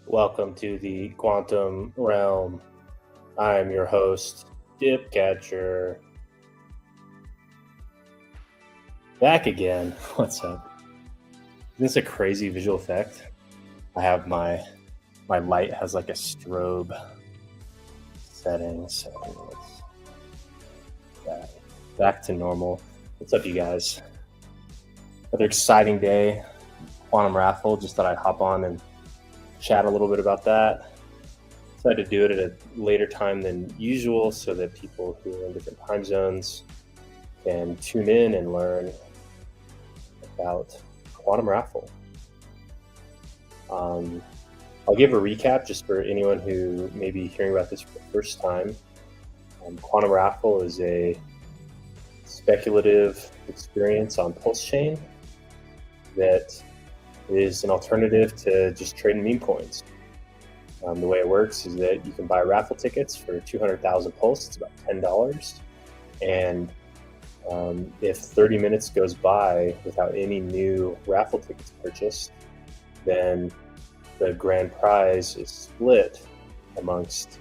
Welcome to the quantum realm. I'm your host, Dipcatcher. Back again. What's up? Isn't this a crazy visual effect? I have my light has like a strobe setting, so let's back to normal. What's up, you guys? Another exciting day. Quantum Raffle. Just thought I'd hop on and chat a little bit about that. Decided to do it at a later time than usual so that people who are in different time zones can tune in and learn about Quantum Raffle. I'll give a recap just for anyone who may be hearing about this for the first time. Quantum Raffle is a speculative experience on Pulse Chain that is an alternative to just trading meme coins. The way it works is that you can buy raffle tickets for 200,000 Pulse. It's about $10. And if 30 minutes goes by without any new raffle tickets purchased, then the grand prize is split amongst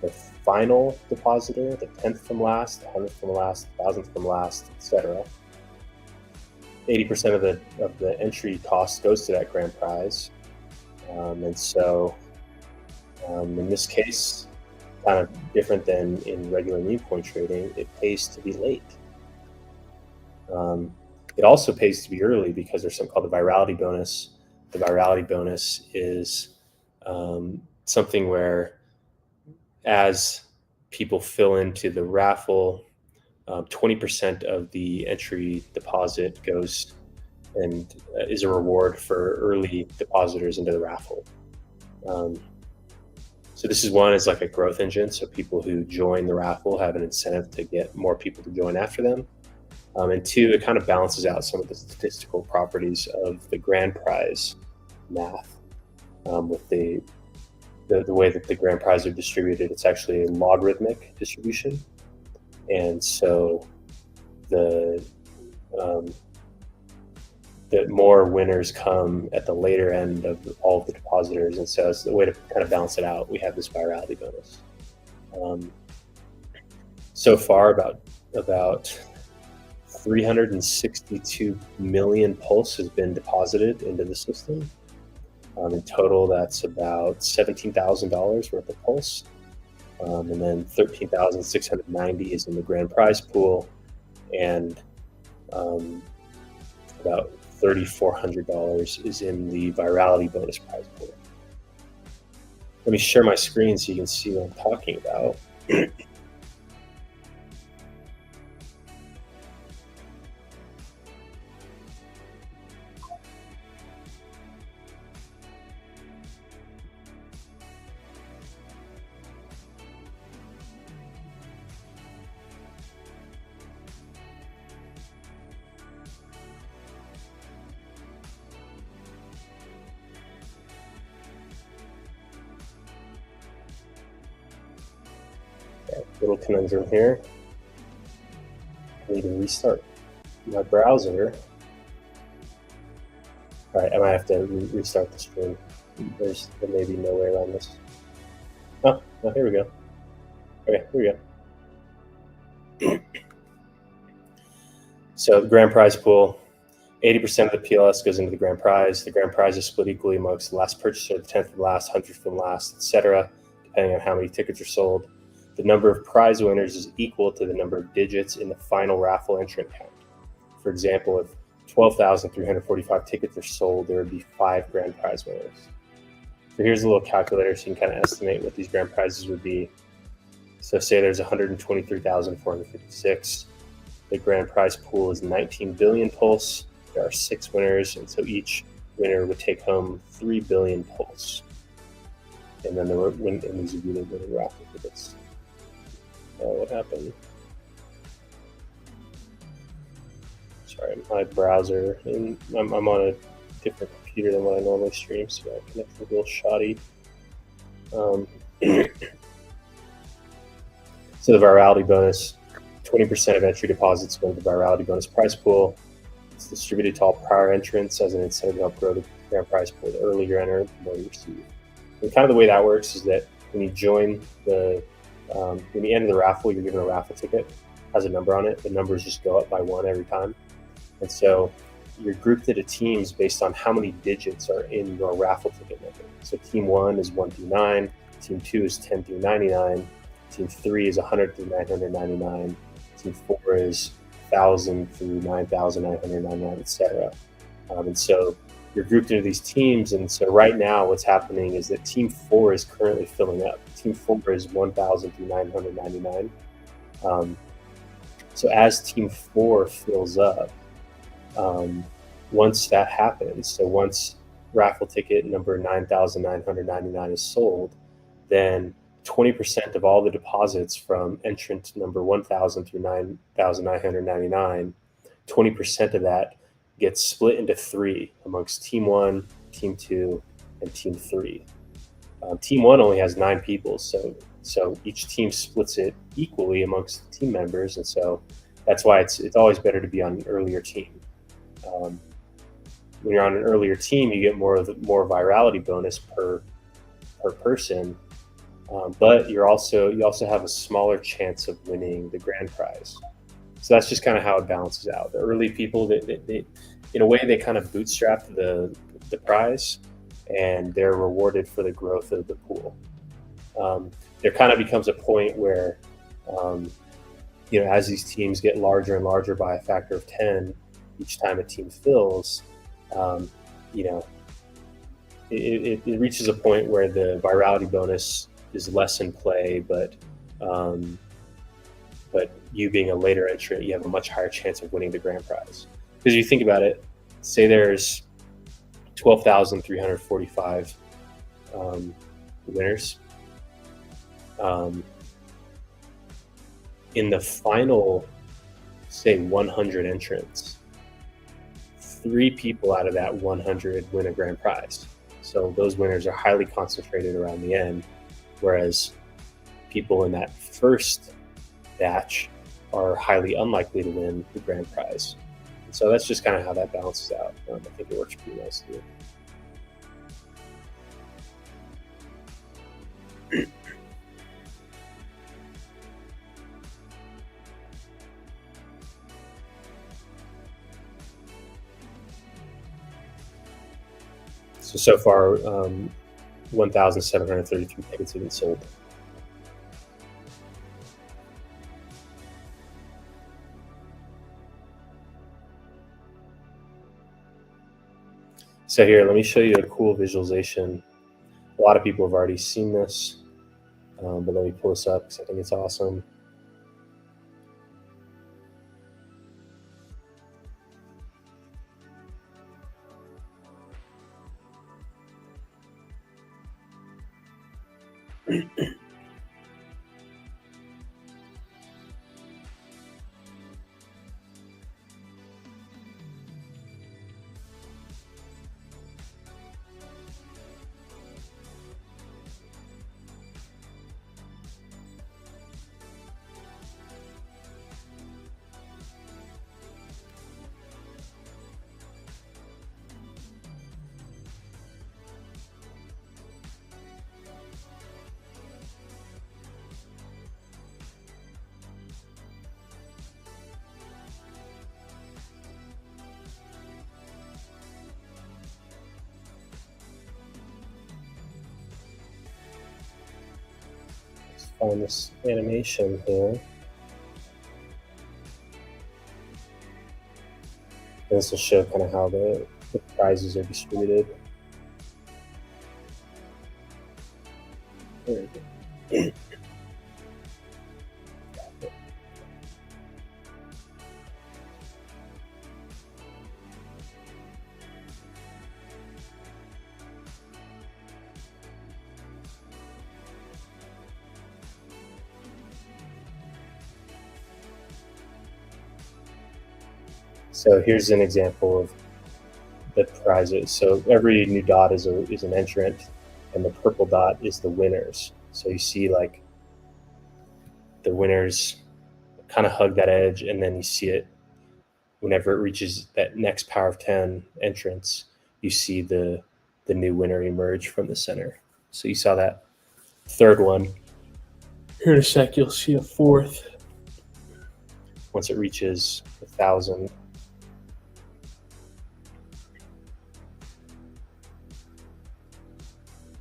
the final depositor, the 10th from last, the 100th from last, 1,000th from last, etc. 80% of the entry cost goes to that grand prize. And so in this case, kind of different than in regular meme coin trading, it pays to be late. It also pays to be early because there's something called the virality bonus. The virality bonus is something where as people fill into the raffle, 20% of the entry deposit goes and is a reward for early depositors into the raffle. So this is one is like a growth engine. So people who join the raffle have an incentive to get more people to join after them. And two, it kind of balances out some of the statistical properties of the grand prize math with the way that the grand prize are distributed. It's actually a logarithmic distribution. And so the more winners come at the later end of all of the depositors. And so as the way to kind of balance it out, we have this virality bonus. So far, about 362 million Pulse has been deposited into the system. In total, that's about $17,000 worth of Pulse. And then 13,690 is in the grand prize pool, and about $3,400 is in the virality bonus prize pool. Let me share my screen so you can see what I'm talking about. Little conundrum here. I need to restart my browser. All right, I might have to restart the stream. There may be no way around this. Oh, here we go. Okay, here we go. So the grand prize pool, 80% of the PLS goes into the grand prize. The grand prize is split equally amongst the last purchaser, the 10th from last, 100th from last, etc., depending on how many tickets are sold. The number of prize winners is equal to the number of digits in the final raffle entrant count. For example, if 12,345 tickets are sold, there would be 5 grand prize winners. So here's a little calculator so you can kind of estimate what these grand prizes would be. So say there's 123,456. The grand prize pool is 19 billion Pulse. There are 6 winners, and so each winner would take home 3 billion Pulse. And then these would be the winning raffle tickets. What happened? Sorry, my browser, and I'm on a different computer than what I normally stream, so my connection's a little shoddy. So the virality bonus, 20% of entry deposits go to the virality bonus prize pool. It's distributed to all prior entrants as an incentive to help grow the grand prize pool. The earlier you enter, the more you receive. And kind of the way that works is that when you join when you enter the raffle, you're given a raffle ticket, has a number on it. The numbers just go up by one every time. And so you're grouped into teams based on how many digits are in your raffle ticket number. So team 1 is 1 through 9, team 2 is 10 through 99, team 3 is 100 through 999, team 4 is 1,000 through 9,999, etc. And so you're grouped into these teams. And so right now what's happening is that team 4 is currently filling up. Team 4 is 1,000 through 999. So as team 4 fills up, once that happens, so once raffle ticket number 9,999 is sold, then 20% of all the deposits from entrant number 1,000 through 9,999, 20% of that gets split into 3 amongst team 1, team 2, and team 3. Team 1 only has 9 people, so each team splits it equally amongst the team members, and so that's why it's always better to be on an earlier team. When you're on an earlier team, you get more virality bonus per person, but you also have a smaller chance of winning the grand prize. So that's just kind of how it balances out. The early people, they in a way, they kind of bootstrap the prize, and they're rewarded for the growth of the pool. There kind of becomes a point where, as these teams get larger and larger by a factor of 10, each time a team fills, it reaches a point where the virality bonus is less in play, but you being a later entrant, you have a much higher chance of winning the grand prize. Because you think about it, say there's 12,345 winners. In the final, say 100 entrants, 3 people out of that 100 win a grand prize. So those winners are highly concentrated around the end, whereas people in that first batch are highly unlikely to win the grand prize. So that's just kind of how that balances out. I think it works pretty nicely. So far, 1,733 tickets have been sold. So here, let me show you a cool visualization. A lot of people have already seen this, but let me pull this up because I think it's awesome. Let's find this animation here. This will show kind of how the prizes are distributed. There we go. So here's an example of the prizes. So every new dot is an entrant, and the purple dot is the winners. So you see like the winners kind of hug that edge, and then you see it whenever it reaches that next power of 10 entrance, you see the new winner emerge from the center. So you saw that third one. Here in a sec, you'll see a fourth once it reaches 1,000.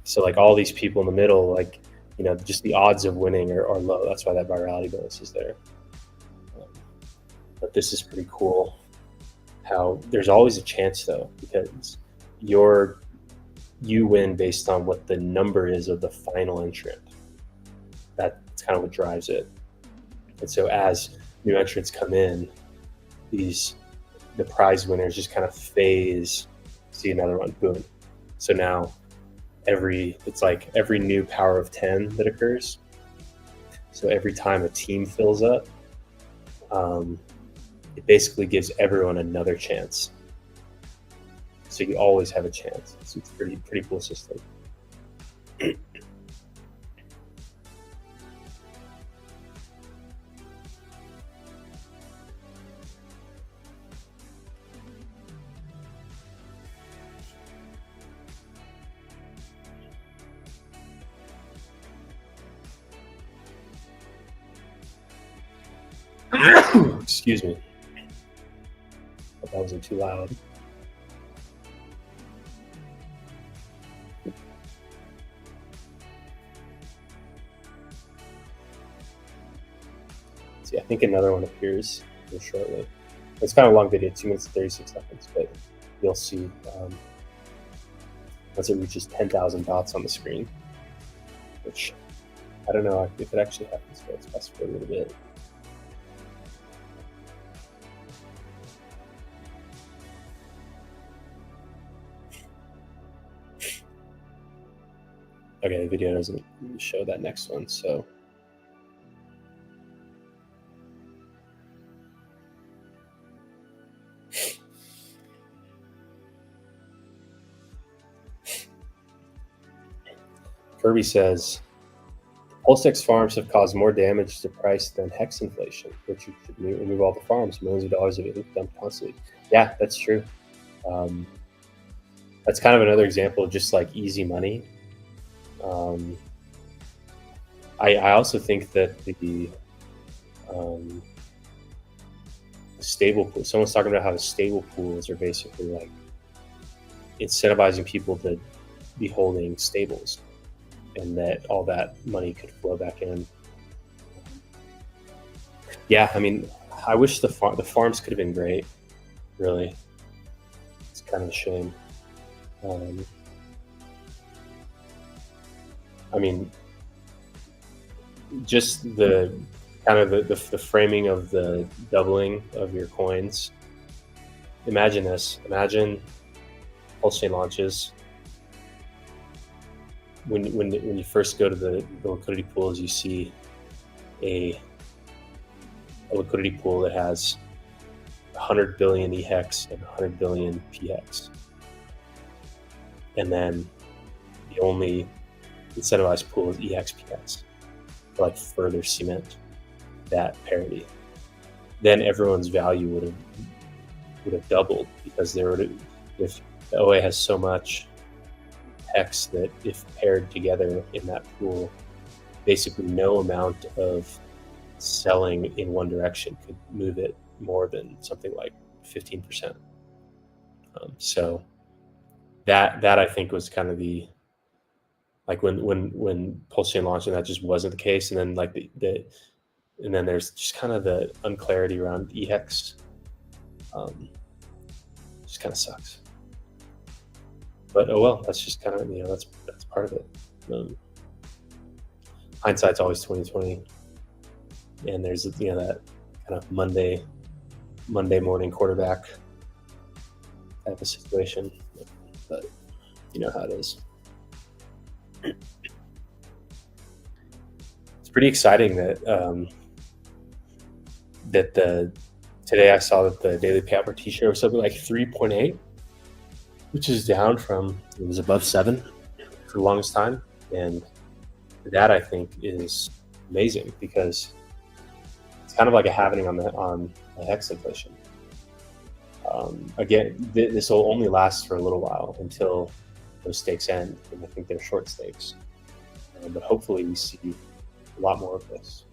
So like all these people in the middle, like, you know, just the odds of winning are low. That's why that virality bonus is there. But this is pretty cool. How there's always a chance though, because you win based on what the number is of the final entrant. That's kind of what drives it. And so as new entrants come in, the prize winners just kind of phase. See another one, boom. So now it's like every new power of 10 that occurs. So every time a team fills up, it basically gives everyone another chance. So you always have a chance. So it's pretty cool system. Excuse me. Hope that wasn't too loud. See, I think another one appears here shortly. It's kind of a long video, 2 minutes and 36 seconds, but you'll see once it reaches 10,000 dots on the screen, which I don't know if it actually happens, but it's best for a little bit. Okay, the video doesn't show that next one, so. Kirby says, PulseX farms have caused more damage to price than hex inflation, which you should remove all the farms, millions of dollars of it dumped constantly. Yeah, that's true. That's kind of another example of just like easy money. I also think that the stable pool, someone's talking about how the stable pools are basically like incentivizing people to be holding stables, and that all that money could flow back in. Yeah, I mean, I wish the farms could have been great. Really, it's kind of a shame. I mean, just the kind of the framing of the doubling of your coins. Imagine this. Imagine Pulse Chain launches. When you first go to the liquidity pools, you see a liquidity pool that has 100 billion EHEX and 100 billion PHEX. And then the only incentivized pool is EX PX to like further cement that parity. Then everyone's value would have doubled, because if the OA has so much hex that if paired together in that pool, basically no amount of selling in one direction could move it more than something like 15%. So that I think was kind of the, like when Pulse Chain launched, and that just wasn't the case. And then like and then there's just kind of the unclarity around EHEX. Just kind of sucks. But oh well, that's just kind of, that's part of it. Hindsight's always 20/20, and there's that kind of Monday morning quarterback type of situation. But you know how it is. It's pretty exciting that today I saw that the daily payout per t-shirt was something like 3.8, which is down from, it was above 7 for the longest time. And that I think is amazing, because it's kind of like a happening on the hex inflation. Again, this will only last for a little while until those stakes end, and I think they're short stakes. But hopefully we see a lot more of this.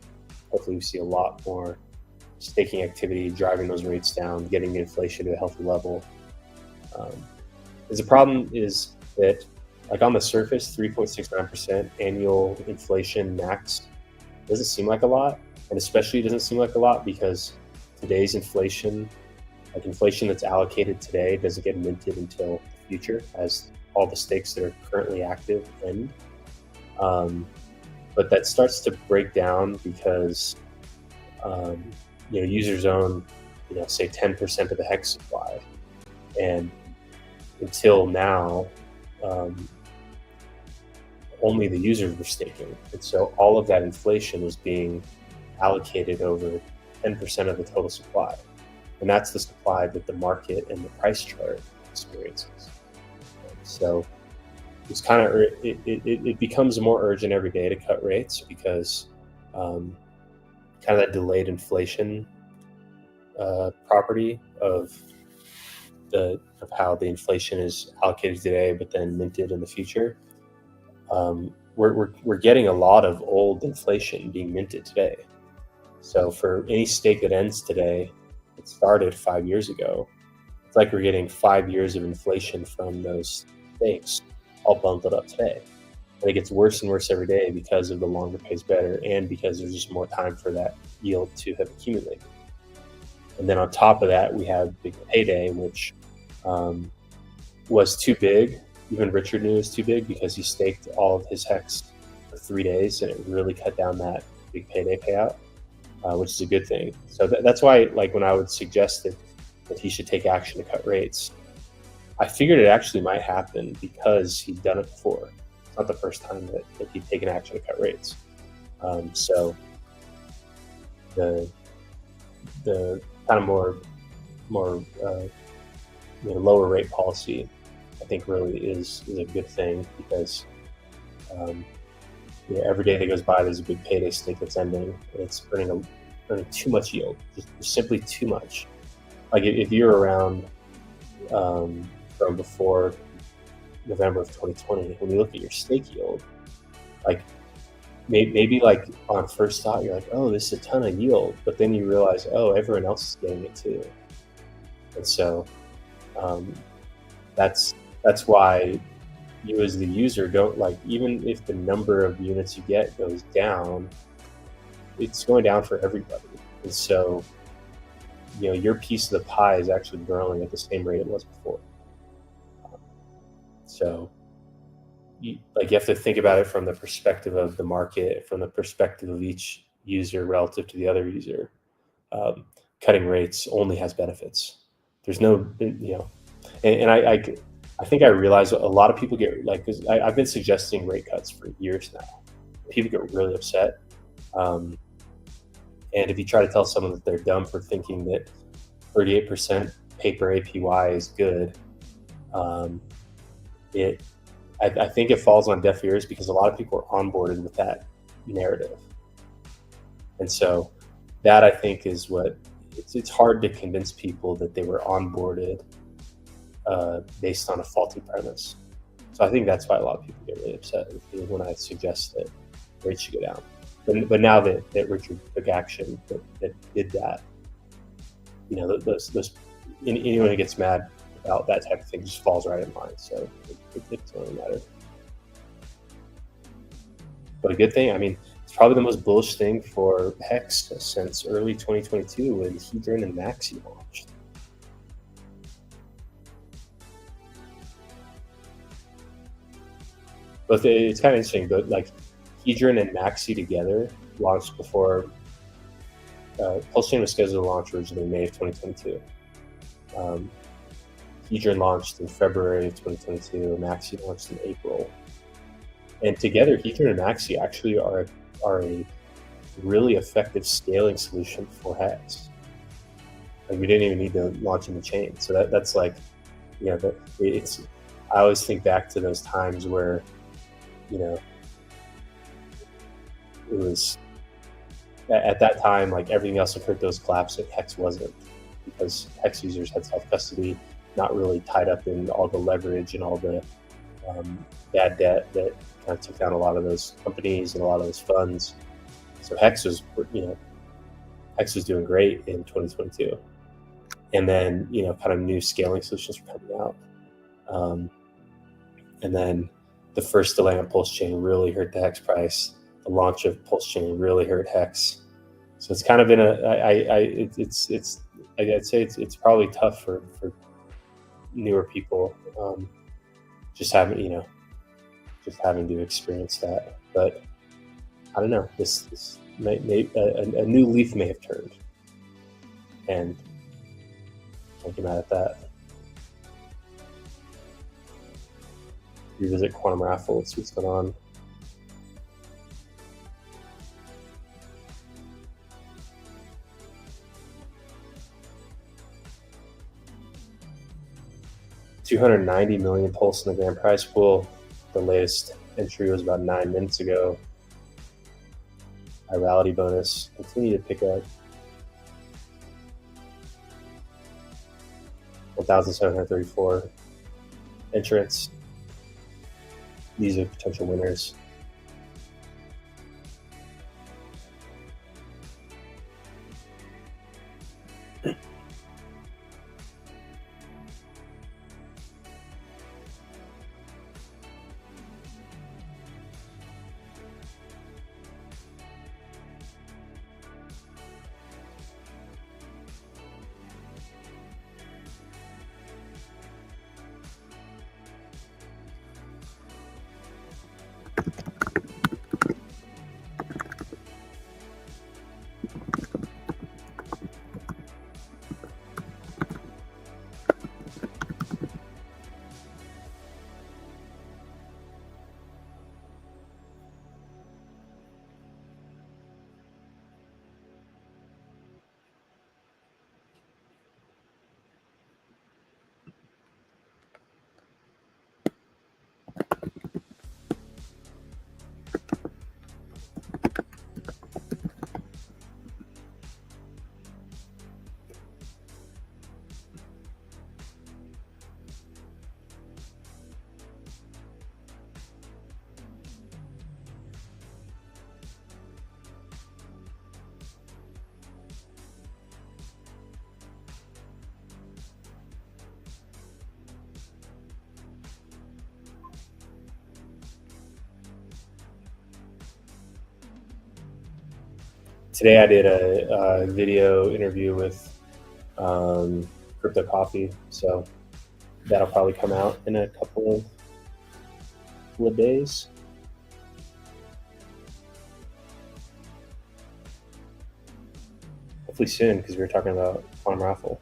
Hopefully we see a lot more staking activity, driving those rates down, getting the inflation to a healthy level. Because the problem is that, like on the surface, 3.69% annual inflation max doesn't seem like a lot, and especially doesn't seem like a lot because today's inflation, like inflation that's allocated today, doesn't get minted until the future, as all the stakes that are currently active end. But that starts to break down because users own, say 10% of the hex supply, and until now, only the users were staking, and so all of that inflation was being allocated over 10% of the total supply, and that's the supply that the market and the price chart experiences. So it's kind of it becomes more urgent every day to cut rates because kind of that delayed inflation property of how the inflation is allocated today, but then minted in the future. We're getting a lot of old inflation being minted today. So for any stake that ends today, it started 5 years ago. It's like we're getting 5 years of inflation from those stakes all bundled up today. And it gets worse and worse every day because of the longer pays better, and because there's just more time for that yield to have accumulated. And then on top of that, we have big payday, which was too big. Even Richard knew it was too big because he staked all of his hex for 3 days, and it really cut down that big payday payout, which is a good thing. So that's why, like, when I would suggest that he should take action to cut rates, I figured it actually might happen because he'd done it before. It's not the first time that he'd taken action to cut rates. So the kind of more lower rate policy, I think, really is a good thing because every day that goes by, there's a big payday stake that's ending, and it's earning too much yield, just simply too much. Like if you're around from before November of 2020, when you look at your stake yield, like maybe like on first thought, you're like, oh, this is a ton of yield, but then you realize, oh, everyone else is getting it too. And so that's why you as the user don't, like, even if the number of units you get goes down, it's going down for everybody. And so your piece of the pie is actually growing at the same rate it was before. So you have to think about it from the perspective of the market, from the perspective of each user relative to the other user. Cutting rates only has benefits. There's no, and I think I realize a lot of people get, like, because I've been suggesting rate cuts for years now. People get really upset. And if you try to tell someone that they're dumb for thinking that 38% paper APY is good, I think it falls on deaf ears because a lot of people are onboarded with that narrative. And so that, I think, is what it's hard to convince people that they were onboarded based on a faulty premise. So I think that's why a lot of people get really upset when I suggest that rates should go down. But now that Richard took action that did that, anyone who gets mad about that type of thing just falls right in line. So it doesn't really matter. But a good thing, I mean, it's probably the most bullish thing for Hex since early 2022 when Hedron and Maxi launched. But it's kind of interesting, but like Hedron and Maxi together launched before PulseChain was scheduled to launch originally in May of 2022. Hedron launched in February of 2022, and Maxi launched in April. And together, Hedron and Maxi actually are a really effective scaling solution for Hex. Like, we didn't even need to launch in the chain. So that's like, I always think back to those times where, it was at that time, like, everything else in crypto was collapsing. Hex wasn't, because Hex users had self-custody, not really tied up in all the leverage and all the bad debt that kind of took down a lot of those companies and a lot of those funds. So Hex was, Hex was doing great in 2022, and then kind of new scaling solutions were coming out, and then the first delay on Pulse Chain really hurt the Hex price. The launch of Pulse Chain really hurt Hex. So it's kind of been I'd say it's probably tough for newer people, just having to experience that. But I don't know. This may a new leaf may have turned, and can't get mad at that. Revisit Quantum Raffle. Let's see what's going on. $290 million pulse in the grand prize pool. The latest entry was about 9 minutes ago. Virality bonus continue to pick up. 1,734 entrants. These are potential winners. Today I did a video interview with Crypto Coffee, so that'll probably come out in a couple of days. Hopefully soon, because we were talking about Quantum Raffle.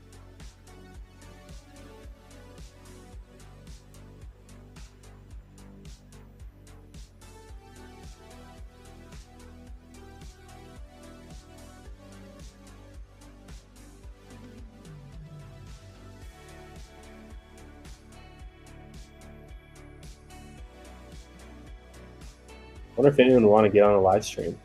I wonder if anyone would want to get on a live stream.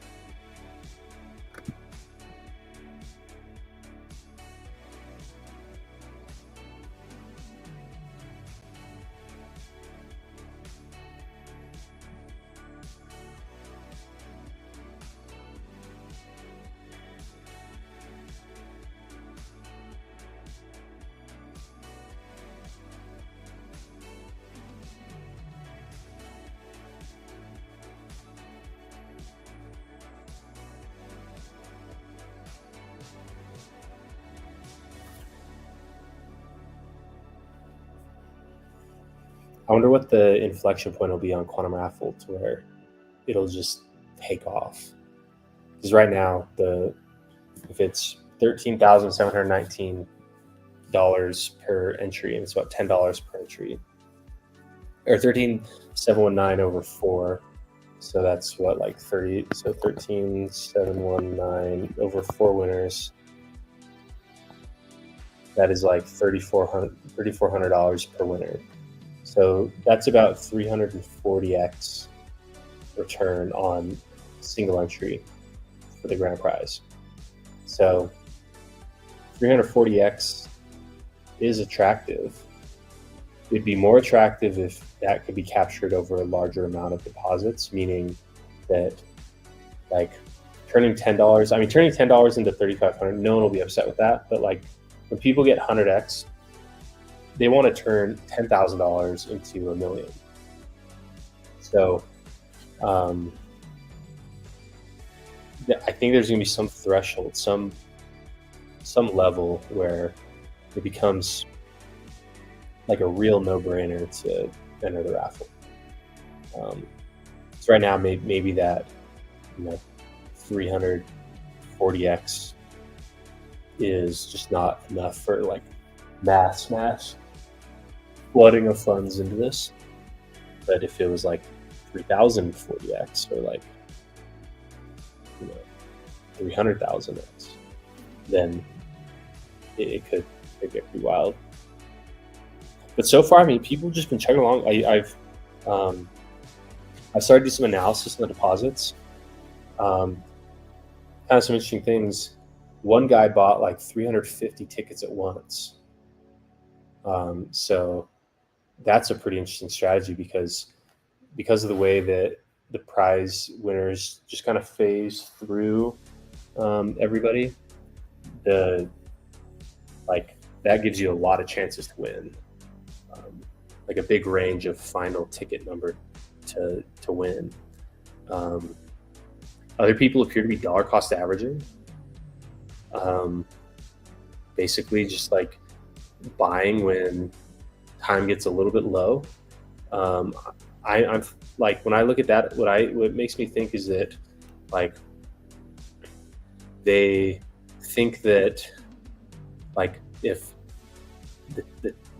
I wonder what the inflection point will be on Quantum Raffle to where it'll just take off. Because right now, if it's $13,719 per entry, and it's about $10 per entry, or 13,719 over 4, so that's what, like 30. So 13,719 over 4 winners. That is like $3,400 per winner. So that's about 340x return on single entry for the grand prize. So 340x is attractive it'd be more attractive if that could be captured over a larger amount of deposits, meaning that like turning $10, I mean, turning $10 into 3,500, no one will be upset with that. But like when people get 100x, they want to turn $10,000 into $1 million. So I think there's going to be some threshold, some level where it becomes like a real no-brainer to enter the raffle. So right now, maybe that 340x is just not enough for like mass flooding of funds into this. But if it was like 3,040x or like 300,000x, then it could get pretty wild. But so far, I mean, people have just been chugging along. I've started to do some analysis on the deposits. Kind of some interesting things. One guy bought like 350 tickets at once. So that's a pretty interesting strategy because of the way that the prize winners just kind of phase through everybody. That gives you a lot of chances to win, like a big range of final ticket number to win. Other people appear to be dollar cost averaging, basically just like buying when time gets a little bit low. I'm like, when I look at that, what makes me think is that like they think that like if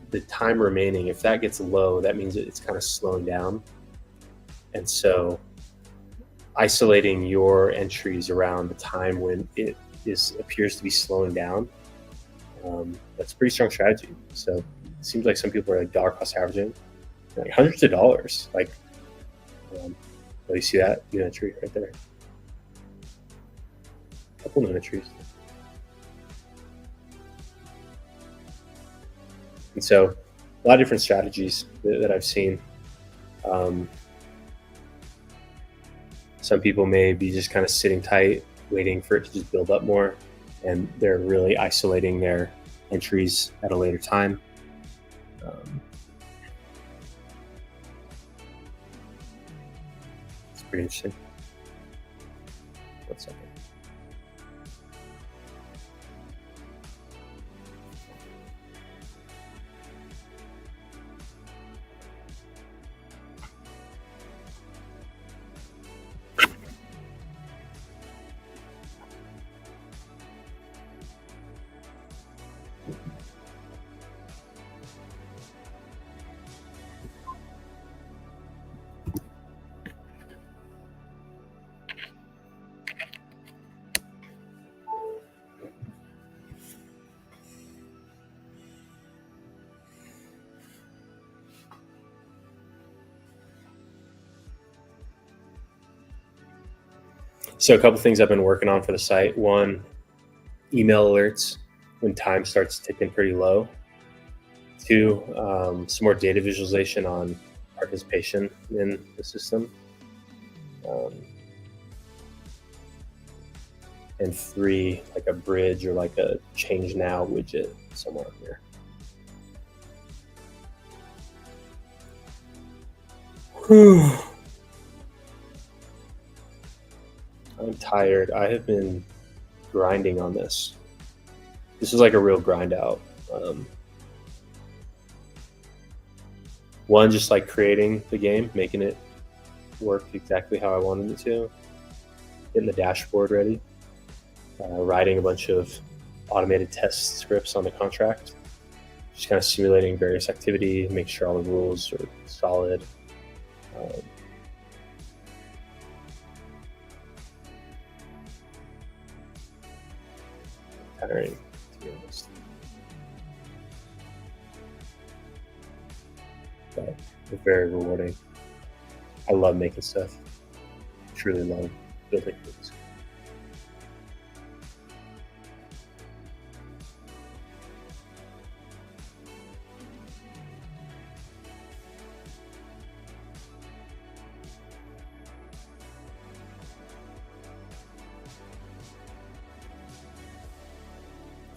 the time remaining, if that gets low, that means it's kind of slowing down. And so isolating your entries around the time when it appears to be slowing down, that's a pretty strong strategy. So it seems like some people are like dollar cost averaging, like hundreds of dollars. Like, you see that new entry right there? A couple new entries. And so a lot of different strategies that I've seen. Some people may be just kind of sitting tight, waiting for it to just build up more, and they're really isolating their entries at a later time. It's pretty interesting. 1 second. So a couple things I've been working on for the site. One, email alerts when time starts ticking pretty low. Two, some more data visualization on participation in the system. And three, like a bridge or like a change now widget somewhere here. I'm tired. I have been grinding on this. This is like a real grind out. One, just like creating the game, making it work exactly how I wanted it to, getting the dashboard ready, writing a bunch of automated test scripts on the contract, just kind of simulating various activity, make sure all the rules are solid. Tiring, to be honest. But it's very rewarding. I love making stuff. Truly love building things.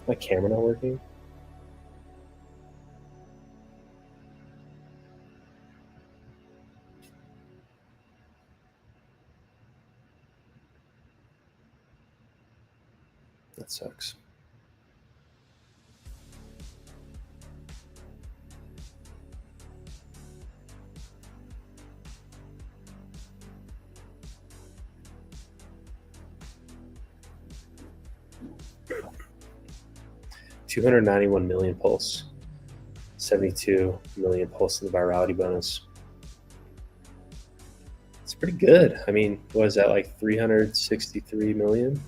My camera not working? That sucks. $291 million pulse, 72 million pulse in the virality bonus. It's pretty good. I mean, what is that, like 363 million?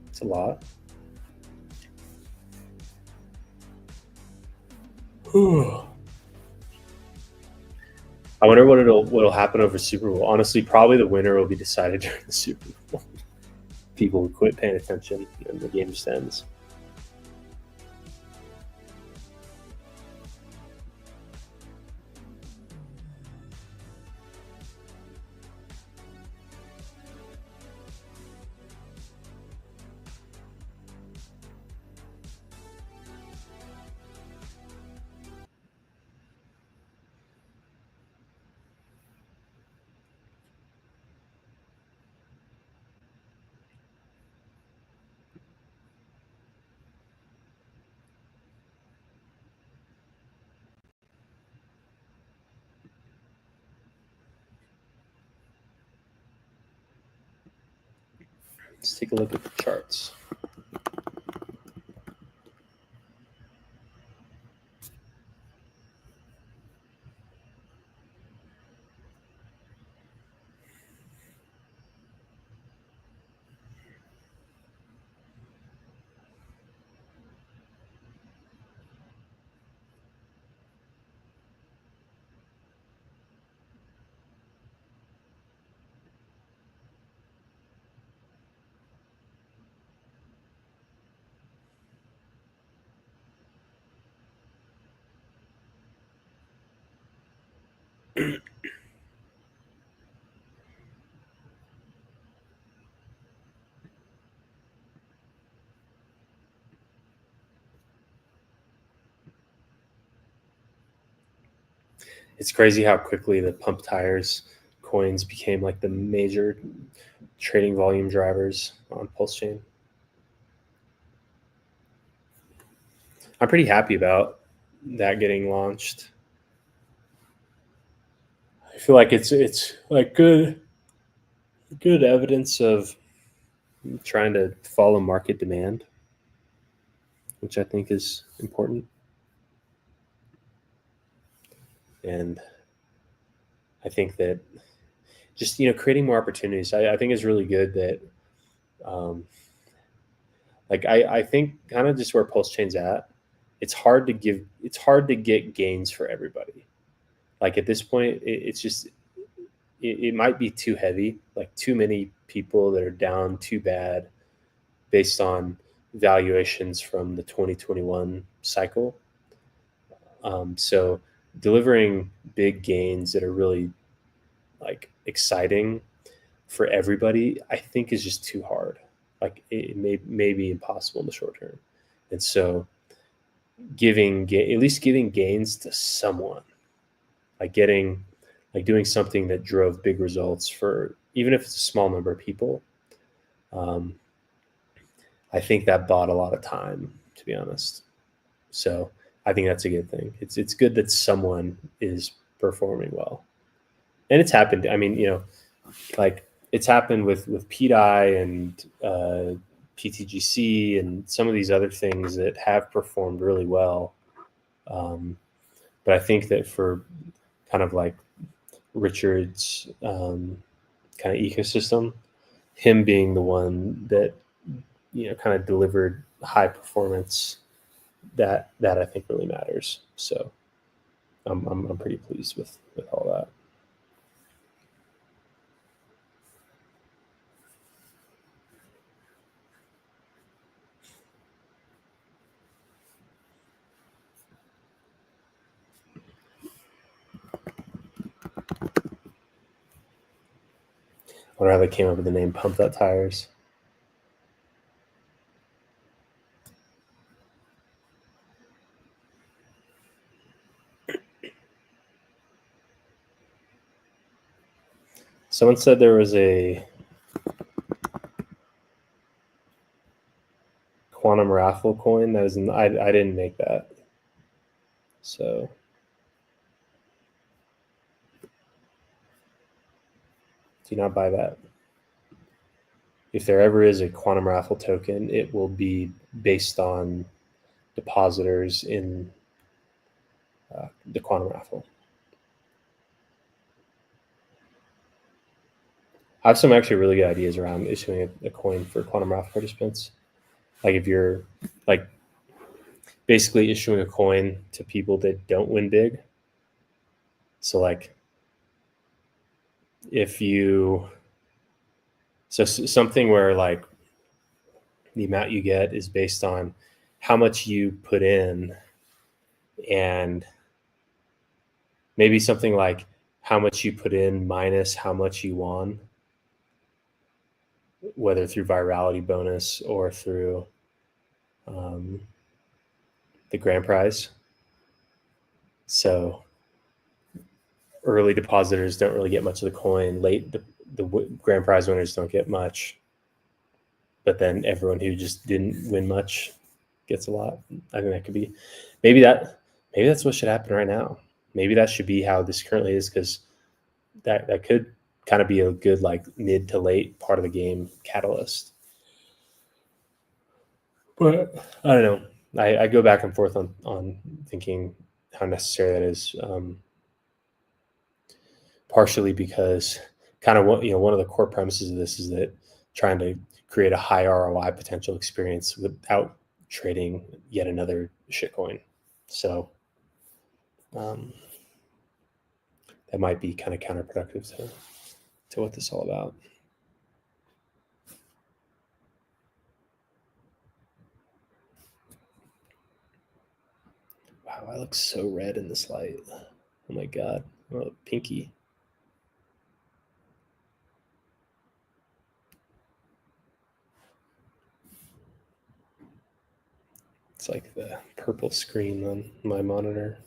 It's a lot. I wonder what'll happen over Super Bowl. Honestly, probably the winner will be decided during the Super Bowl. People will quit paying attention and the game just ends. Let's take a look at the charts. It's crazy how quickly the pump tires coins became like the major trading volume drivers on Pulse Chain. I'm pretty happy about that getting launched. I feel like it's like good evidence of trying to follow market demand, which I think is important. And I think that just creating more opportunities, I think is really good. That um, like I think kind of just where Pulse Chain's at, it's hard to get gains for everybody. Like at this point, it's just it might be too heavy, like too many people that are down too bad based on valuations from the 2021 cycle. So delivering big gains that are really like exciting for everybody, I think is just too hard. Like it may be impossible in the short term. And so at least giving gains to someone, like getting like doing something that drove big results for even if it's a small number of people. Um, I think that bought a lot of time, to be honest. So I think that's a good thing. It's good that someone is performing well, and it's happened. I mean, like it's happened with PDI and PTGC and some of these other things that have performed really well. But I think that for kind of like Richard's kind of ecosystem, him being the one that kind of delivered high performance, that I think really matters. So I'm pretty pleased with all that. I wonder how they came up with the name Pump That Tires. Someone said there was a quantum raffle coin that was I didn't make that. So do not buy that. If there ever is a quantum raffle token, it will be based on depositors in the quantum raffle. I have some actually really good ideas around issuing a coin for quantum raffle participants. Like if you're like basically issuing a coin to people that don't win big. So like if you so something where like the amount you get is based on how much you put in, and maybe something like how much you put in minus how much you won, whether through virality bonus or through the grand prize. So early depositors don't really get much of the coin. Late the grand prize winners don't get much, but then everyone who just didn't win much gets a lot. I think that could be maybe that's what should happen right now. Maybe that should be how this currently is, because that could kind of be a good like mid to late part of the game catalyst. But I don't know. I go back and forth on thinking how necessary that is. Partially because kind of one of the core premises of this is that trying to create a high ROI potential experience without trading yet another shitcoin. So that might be kind of counterproductive to what this is all about. Wow, I look so red in this light. Oh my God. Oh, pinky. It's like the purple screen on my monitor.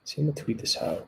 So I'm gonna tweet this out.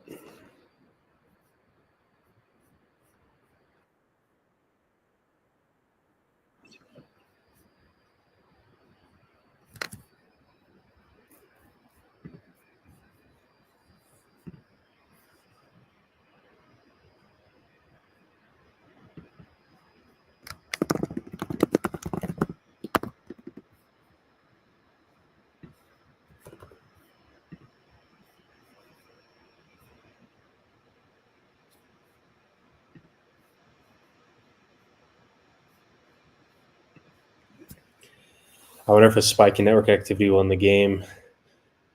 I wonder if a spike in network activity will end the game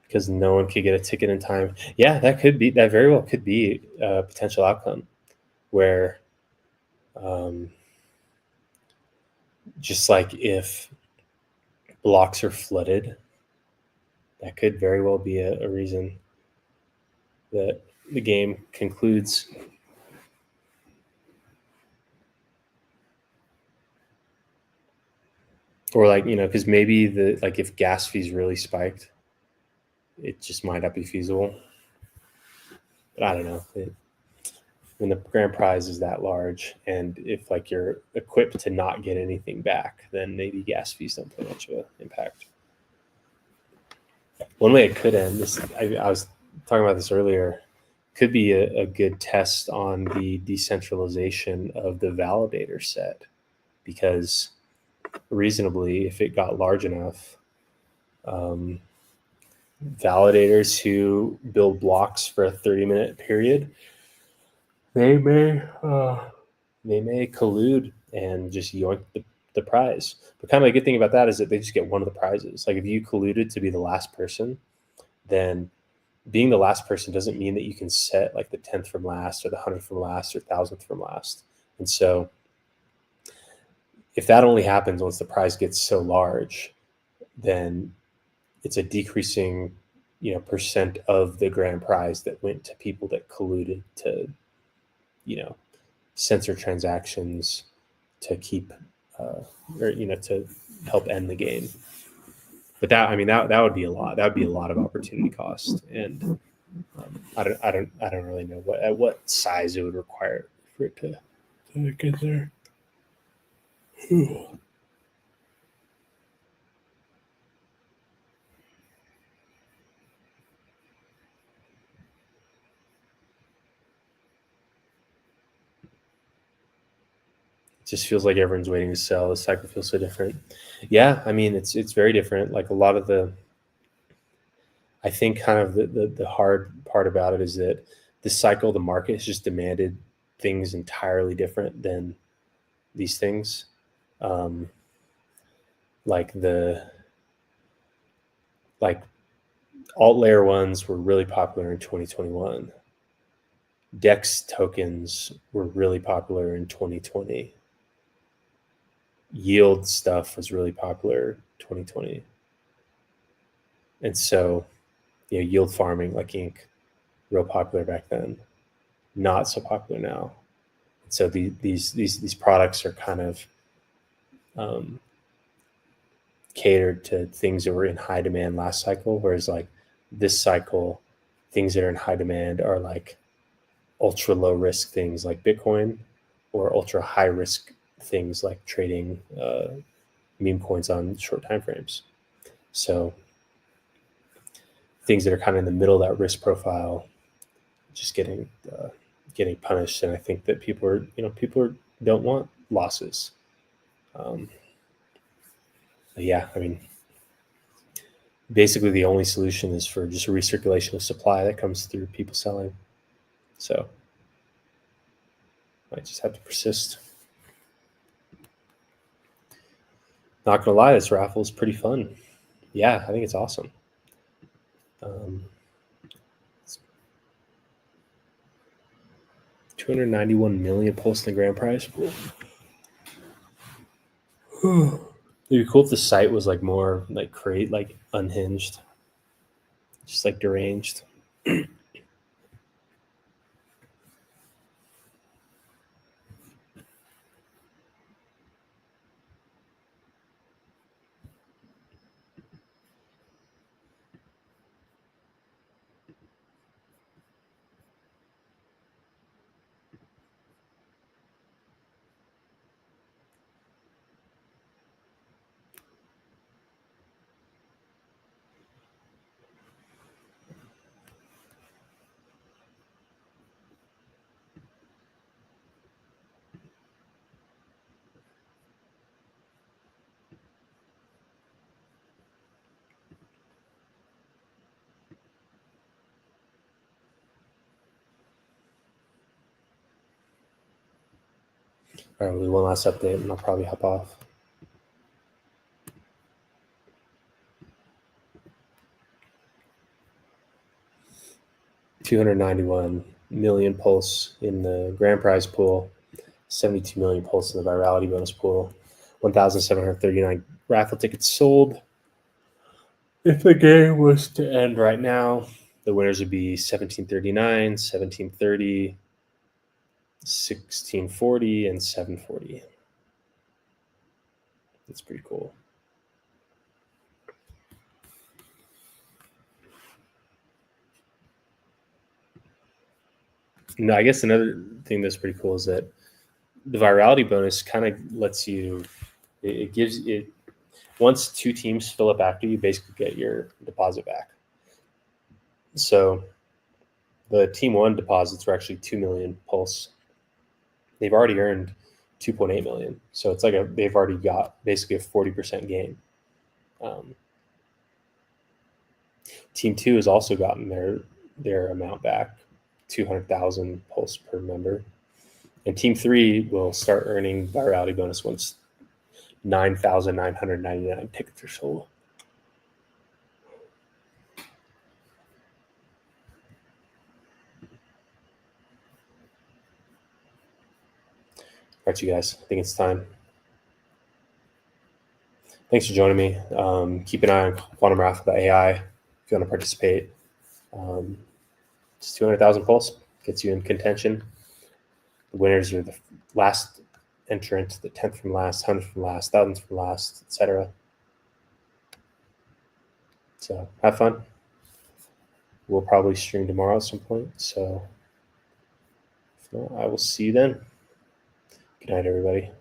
because no one could get a ticket in time. Yeah, that very well could be a potential outcome where just like if blocks are flooded, that could very well be a reason that the game concludes. Or like, because maybe if gas fees really spiked, it just might not be feasible. But I don't know. When the grand prize is that large, and if like you're equipped to not get anything back, then maybe gas fees don't play much of an impact. One way it could end this, I was talking about this earlier, could be a good test on the decentralization of the validator set, because reasonably, if it got large enough, validators who build blocks for a 30-minute period, they may collude and just yoink the prize. But kind of a good thing about that is that they just get one of the prizes. Like if you colluded to be the last person, then being the last person doesn't mean that you can set like the 10th from last or the 100th from last or 1,000th from last. And so if that only happens once the prize gets so large, then it's a decreasing, percent of the grand prize that went to people that colluded to, censor transactions to keep, or to help end the game. But that would be a lot. That would be a lot of opportunity cost, and I don't really know at what size it would require for it to get there. It just feels like everyone's waiting to sell. The cycle feels so different. Yeah, it's very different. Like a lot of I think kind of the hard part about it is that this cycle, the market has just demanded things entirely different than these things. Um, like like alt layer ones were really popular in 2021. Dex tokens were really popular in 2020. Yield stuff was really popular 2020. And so, yield farming like ink, real popular back then, not so popular now. So these products are kind of um, catered to things that were in high demand last cycle, whereas like this cycle, things that are in high demand are like ultra low risk things like Bitcoin, or ultra high risk things like trading meme coins on short time frames. So things that are kind of in the middle of that risk profile, just getting punished. And I think that people don't want losses. Um, yeah, basically the only solution is for just a recirculation of supply that comes through people selling. So I just have to persist. Not gonna lie, this raffle is pretty fun. Yeah, I think it's awesome. Um, 291 million pulse in the grand prize pool. It'd be cool if the site was like more like like unhinged, just like deranged. All right, we'll do one last update, and I'll probably hop off. $291 million pulse in the grand prize pool, 72 million pulse in the virality bonus pool, 1,739 raffle tickets sold. If the game was to end right now, the winners would be 1739, 1730, 1640, and 740. That's pretty cool. No, I guess another thing that's pretty cool is that the virality bonus kind of lets you, it gives it, once two teams fill up after you, basically get your deposit back. So the team one deposits were actually 2 million pulse. They've already earned 2.8 million. So it's like they've already got basically a 40% gain. Team two has also gotten their amount back, 200,000 pulse per member. And team three will start earning virality bonus once 9,999 tickets are sold. All right, you guys, I think it's time. Thanks for joining me. Keep an eye on quantumraffle.ai if you want to participate. It's 200,000 pulse, gets you in contention. The winners are the last entrant, the 10th from last, 100th from last, 1,000th from last, etc. So have fun. We'll probably stream tomorrow at some point. So I will see you then. Good night, everybody.